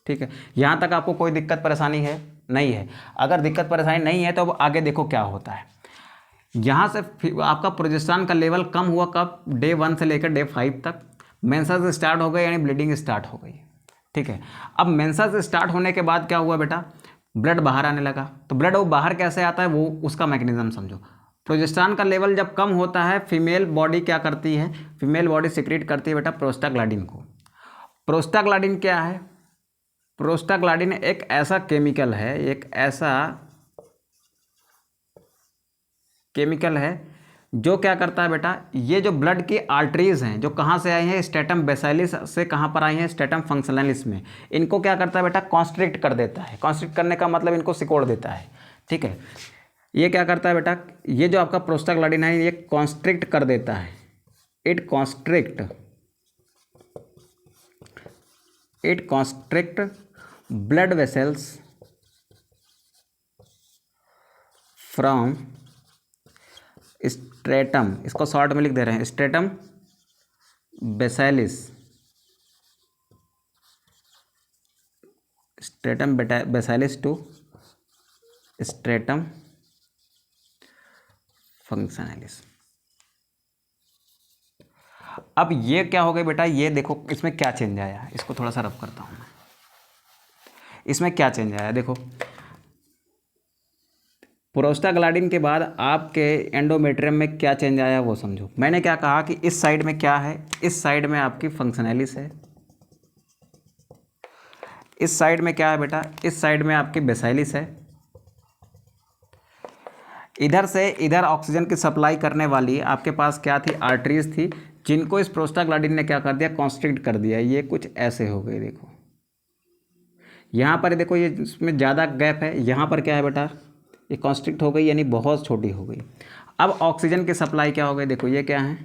ठीक है। यहाँ तक आपको कोई दिक्कत परेशानी है, नहीं है। अगर दिक्कत परेशानी नहीं है तो अब आगे देखो क्या होता है। यहाँ से आपका प्रोजेस्टेरॉन का लेवल कम हुआ कब, डे 1 से लेकर डे 5 तक। मेंसेस स्टार्ट हो गए, यानी ब्लीडिंग स्टार्ट हो गई, ठीक है। अब मेंसेस स्टार्ट होने के बाद क्या हुआ बेटा, ब्लड बाहर आने लगा। तो ब्लड वो बाहर कैसे आता है, वो उसका मैकेनिज्म समझो। प्रोजेस्टेरॉन का लेवल जब कम होता है, फीमेल बॉडी क्या करती है, फीमेल बॉडी सिक्रीट करती है बेटा प्रोस्टाग्लैंडिन को। प्रोस्टाग्लैंडिन क्या है, प्रोस्टाग्लैंडिन एक ऐसा केमिकल है, एक ऐसा केमिकल है जो क्या करता है बेटा, ये जो ब्लड की आर्टरीज हैं जो कहाँ से आई हैं, स्ट्रेटम बेसाइलिस से कहाँ पर आई हैं, स्ट्रेटम फंक्शनलिस में। इनको क्या करता है बेटा, कॉन्स्ट्रिक्ट कर देता है। कॉन्स्ट्रिक्ट करने का मतलब इनको सिकोड़ देता है, ठीक है। ये क्या करता है बेटा, ये जो आपका प्रोस्टाग्लैंडिन है ये कॉन्स्ट्रिक्ट कर देता है। It constrict blood vessels from stratum, इसको शॉर्ट में लिख दे रहे हैं, स्ट्रेटम बेसाइलिस, स्ट्रेटम बेसाइलिस टू स्ट्रेटम फंक्शनलिस। अब ये क्या हो गया बेटा, ये देखो इसमें क्या चेंज आया, इसको थोड़ा सा रफ करता हूँ मैं। इसमें क्या चेंज आया, देखो प्रोस्टाग्लैंडिन के बाद आपके एंडोमेट्रियम में क्या चेंज आया वो समझो। मैंने क्या कहा कि इस साइड में क्या है, इस साइड में आपकी फंक्शनलिस है, इस साइड में क्या है बेटा, इस साइड में आपकी बेसाइलिस है, इधर से इधर ऑक्सीजन की सप्लाई करने वाली आपके पास क्या थी, आर्टरीज थी, जिनको इस प्रोस्टाग्लैंडिन ने क्या कर दिया, कॉन्स्ट्रिक्ट कर दिया। ये कुछ ऐसे हो गए, देखो यहाँ पर देखो, ये इसमें ज़्यादा गैप है, यहाँ पर क्या है बेटा, ये कॉन्स्ट्रिक्ट हो गई, यानी बहुत छोटी हो गई। अब ऑक्सीजन की सप्लाई क्या हो गई, देखो ये क्या है,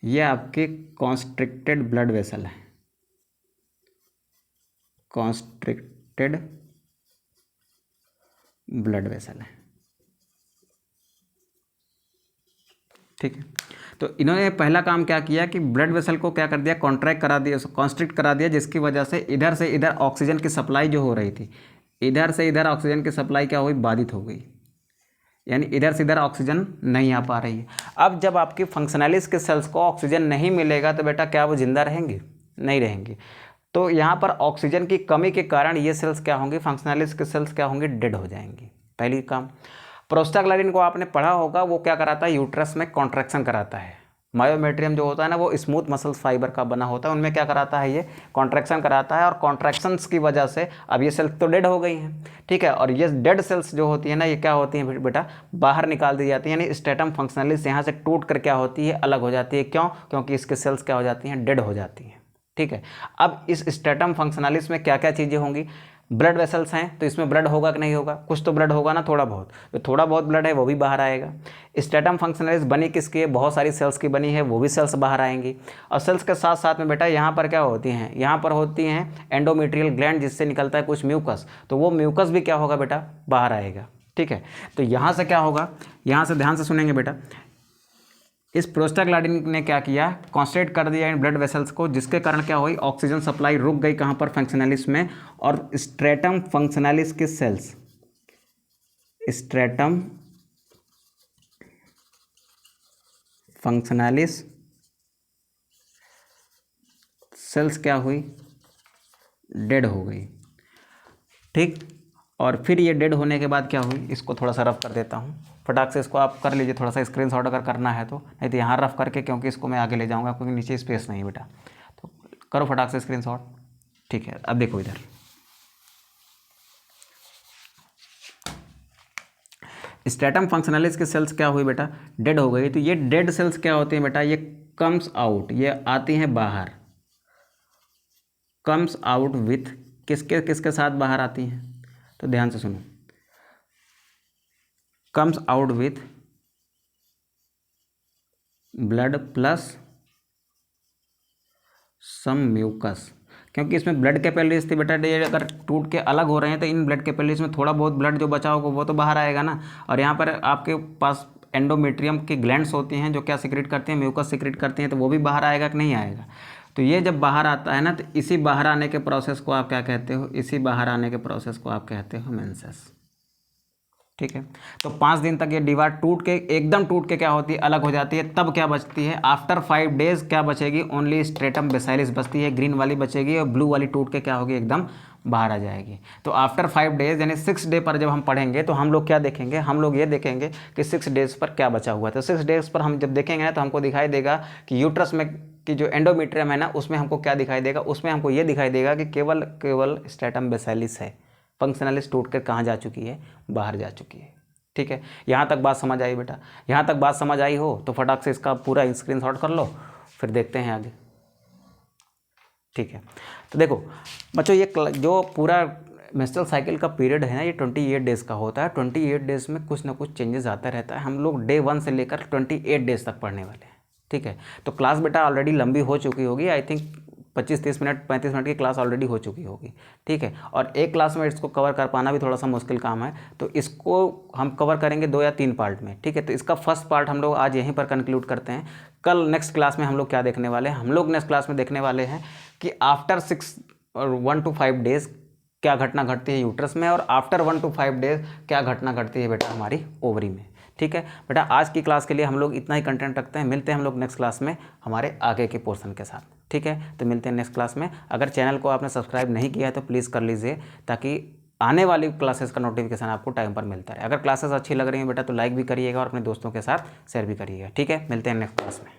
ये आपके कॉन्स्ट्रिक्टेड ब्लड वेसल है, कॉन्स्ट्रिक्टेड ब्लड वेसल है, ठीक है। तो इन्होंने पहला काम क्या किया कि ब्लड वेसल को क्या कर दिया, कॉन्ट्रैक्ट करा दिया, कॉन्स्ट्रिक्ट करा दिया, जिसकी वजह से इधर ऑक्सीजन की सप्लाई जो हो रही थी, इधर से इधर ऑक्सीजन की सप्लाई क्या हुई, बाधित हो गई, यानी इधर से इधर ऑक्सीजन नहीं आ पा रही है। अब जब आपकी फंक्शनलिस्ट के सेल्स को ऑक्सीजन नहीं मिलेगा तो बेटा क्या वो जिंदा रहेंगे, नहीं रहेंगे। तो यहाँ पर ऑक्सीजन की कमी के कारण ये सेल्स क्या होंगे, फंक्शनलिस्ट के सेल्स क्या होंगे, डेड हो जाएंगे। पहली काम, प्रोस्टाग्लैंडिन को आपने पढ़ा होगा, वो क्या कराता है, यूट्रस में कॉन्ट्रैक्शन कराता है। मायोमेट्रियम जो होता है ना, वो स्मूथ मसल्स फाइबर का बना होता है, उनमें क्या कराता है, ये कॉन्ट्रैक्शन कराता है, और कॉन्ट्रैक्शंस की वजह से अब ये सेल्स तो डेड हो गई हैं, ठीक है। और ये डेड सेल्स जो होती है ना, ये क्या होती हैं बेटा, बाहर निकाल दी जाती है, यानी स्ट्रेटम फंक्शनलिस यहाँ से टूट कर क्या होती है, अलग हो जाती है। क्यों, क्योंकि इसके सेल्स क्या हो जाती हैं, डेड हो जाती हैं, ठीक है। अब इस स्ट्रेटम फंक्शनलिस में क्या क्या चीज़ें होंगी, ब्लड वेसल्स हैं, तो इसमें ब्लड होगा कि नहीं होगा, कुछ तो ब्लड होगा ना, थोड़ा बहुत, तो थोड़ा बहुत ब्लड है वो भी बाहर आएगा। स्ट्रेटम फंक्शनलिस बनी किसकी है, बहुत सारी सेल्स की बनी है, वो भी सेल्स बाहर आएंगी। और सेल्स के साथ साथ में बेटा यहाँ पर क्या होती हैं, यहाँ पर होती हैं एंडोमेट्रियल ग्लैंड, जिससे निकलता है कुछ म्यूकस, तो वो म्यूकस भी क्या होगा बेटा, बाहर आएगा, ठीक है। तो यहाँ से क्या होगा, यहाँ से ध्यान से सुनेंगे बेटा, इस प्रोस्टाग्लैंडिन ने क्या किया, कॉन्स्ट्रिक्ट कर दिया इन ब्लड वेसल्स को, जिसके कारण क्या हुई, ऑक्सीजन सप्लाई रुक गई कहाँ पर, फंक्शनलिस में। और स्ट्रेटम फंक्शनलिस के सेल्स, स्ट्रेटम फंक्शनलिस सेल्स क्या हुई, डेड हो गई, ठीक। और फिर ये डेड होने के बाद क्या हुई, इसको थोड़ा सा रफ कर देता हूँ, फटाक से इसको आप कर लीजिए, थोड़ा सा स्क्रीनशॉट अगर करना है तो, नहीं तो यहाँ रफ करके, क्योंकि इसको मैं आगे ले जाऊँगा, क्योंकि नीचे स्पेस नहीं है बेटा, तो करो फटाक से स्क्रीनशॉट, ठीक है। अब देखो इधर स्ट्रेटम फंक्शनलिस के सेल्स क्या हुई बेटा, डेड हो गई। तो ये डेड सेल्स क्या होती हैं बेटा, ये कम्स आउट, ये आती हैं बाहर, कम्स आउट विथ किसके किसके साथ बाहर आती हैं, तो ध्यान से सुनो, comes out with blood plus some mucus, क्योंकि इसमें ब्लड कैपिलरीज थी बेटा, ये अगर टूट के अलग हो रहे हैं तो इन ब्लड कैपिलरीज में थोड़ा बहुत ब्लड जो बचा होगा वो तो बाहर आएगा ना। और यहाँ पर आपके पास एंडोमेट्रियम की ग्लैंड्स होती हैं जो क्या सिक्रेट करती हैं, म्यूकस सिक्रेट करती हैं, तो वो भी बाहर आएगा कि नहीं आएगा। तो ये जब बाहर आता है ना, तो इसी बाहर आने के प्रोसेस को आप क्या कहते हो, इसी बाहर आने के प्रोसेस को आप कहते हो मेंसेस, ठीक है। तो 5 दिन तक ये दीवार टूट के, एकदम टूट के क्या होती है, अलग हो जाती है। तब क्या बचती है, आफ्टर 5 डेज क्या बचेगी, ओनली स्ट्रेटम बेसाइलिस बचती है, ग्रीन वाली बचेगी, और ब्लू वाली टूट के क्या होगी, एकदम बाहर आ जाएगी। तो आफ्टर 5 डेज यानी 6 डे पर जब हम पढ़ेंगे तो हम लोग क्या देखेंगे, हम लोग ये देखेंगे कि 6 डेज पर क्या बचा हुआ है। तो 6 डेज पर हम जब देखेंगे ना, तो हमको दिखाई देगा कि यूट्रस में कि जो एंडोमेट्रियम है ना, उसमें हमको क्या दिखाई देगा, उसमें हमको ये दिखाई देगा कि केवल स्ट्रेटम बेसाइलिस है, फंक्शनलिस टूट कर कहाँ जा चुकी है, बाहर जा चुकी है, ठीक है। यहाँ तक बात समझ आई बेटा, यहाँ तक बात समझ आई हो तो फटाक से इसका पूरा स्क्रीनशॉट कर लो, फिर देखते हैं आगे, ठीक है। तो देखो बच्चों, ये जो पूरा मेंस्ट्रुअल साइकिल का पीरियड है ना, ये 28 डेज़ का होता है। 28 डेज़ में कुछ ना कुछ चेंजेस आता रहता है। हम लोग डे 1 से लेकर 28 डेज़ तक पढ़ने वाले हैं, ठीक है। तो क्लास बेटा ऑलरेडी लंबी हो चुकी होगी, आई थिंक 25-30 मिनट 35 मिनट की क्लास ऑलरेडी हो चुकी होगी, ठीक है। और एक क्लास में इसको कवर कर पाना भी थोड़ा सा मुश्किल काम है, तो इसको हम कवर करेंगे 2 या 3 पार्ट में, ठीक है। तो इसका फर्स्ट पार्ट हम लोग आज यहीं पर कंक्लूड करते हैं। कल नेक्स्ट क्लास में हम लोग क्या देखने वाले हैं, हम लोग नेक्स्ट क्लास में देखने वाले हैं कि आफ्टर 1 to 5 डेज़ क्या घटना घटती है यूट्रस में, और आफ्टर 1 to 5 डेज़ क्या घटना घटती है बेटा हमारी ओवरी में, ठीक है। बेटा आज की क्लास के लिए हम लोग इतना ही कंटेंट रखते हैं। मिलते हैं हम लोग नेक्स्ट क्लास में हमारे आगे के पोर्शन के साथ, ठीक है। तो मिलते हैं नेक्स्ट क्लास में। अगर चैनल को आपने सब्सक्राइब नहीं किया है तो प्लीज़ कर लीजिए, ताकि आने वाली क्लासेस का नोटिफिकेशन आपको टाइम पर मिलता है। अगर क्लासेस अच्छी लग रही हैं बेटा तो लाइक भी करिएगा और अपने दोस्तों के साथ शेयर भी करिएगा, ठीक है। मिलते हैं नेक्स्ट क्लास में।